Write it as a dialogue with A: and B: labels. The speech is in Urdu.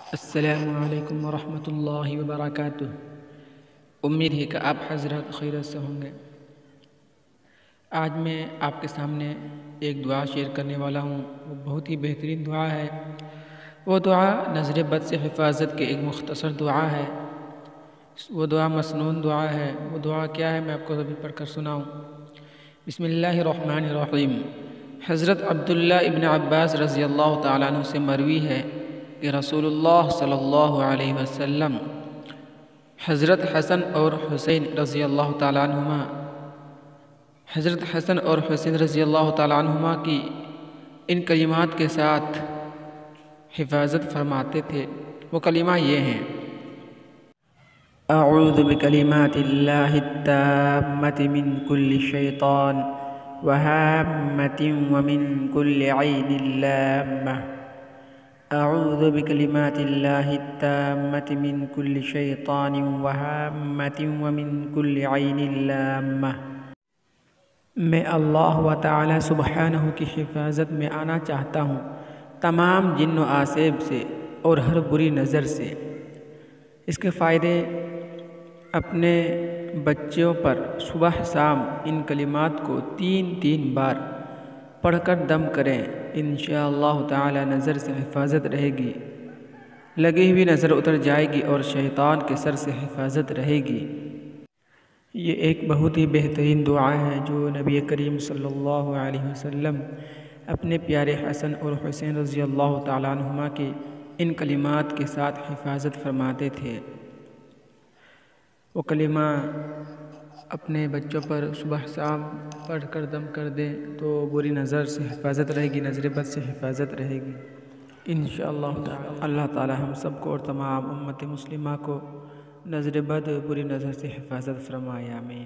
A: السلام علیکم ورحمۃ اللہ وبرکاتہ۔ امید ہے کہ آپ حضرات خیریت سے ہوں گے۔ آج میں آپ کے سامنے ایک دعا شیئر کرنے والا ہوں۔ وہ بہت ہی بہترین دعا ہے۔ وہ دعا نظر بد سے حفاظت کی ایک مختصر دعا ہے۔ وہ دعا مسنون دعا ہے۔ وہ دعا کیا ہے میں آپ کو ابھی پڑھ کر سناؤں۔ بسم اللہ الرحمن الرحیم۔ حضرت عبداللہ ابن عباس رضی اللہ تعالیٰ عنہ سے مروی ہے کہ رسول اللہ صلی اللہ علیہ وسلم حضرت حسن اور حسین رضی اللہ تعالیٰ عنہما کی ان کلمات کے ساتھ حفاظت فرماتے تھے۔ وہ کلمہ یہ ہیں: اعوذ بکلمات اللہ التامۃ من کل شیطان وہامۃ ومن کل عین لامہ۔ اعوذ بکلمات اللہ التامۃ من کل شیطان وہامۃ ومن کل عین لامہ۔ میں اللہ و تعالی سبحانہ کی حفاظت میں آنا چاہتا ہوں تمام جن و آسیب سے اور ہر بری نظر سے۔ اس کے فائدے: اپنے بچوں پر صبح شام ان کلمات کو 3 بار پڑھ کر دم کریں۔ انشاءاللہ تعالی نظر سے حفاظت رہے گی، لگی ہوئی نظر اتر جائے گی اور شیطان کے سر سے حفاظت رہے گی۔ یہ ایک بہت ہی بہترین دعا ہے جو نبی کریم صلی اللہ علیہ وسلم اپنے پیارے حسن اور حسین رضی اللہ تعالیٰ عنہما کی ان کلمات کے ساتھ حفاظت فرماتے تھے۔ وہ کلمہ اپنے بچوں پر صبح شام پڑھ کر دم کر دیں تو بری نظر سے حفاظت رہے گی، نظر بد سے حفاظت رہے گی انشاءاللہ تعالی۔ اللہ تعالی ہم سب کو اور تمام امت مسلمہ کو نظر بد بری نظر سے حفاظت فرمائے، آمین۔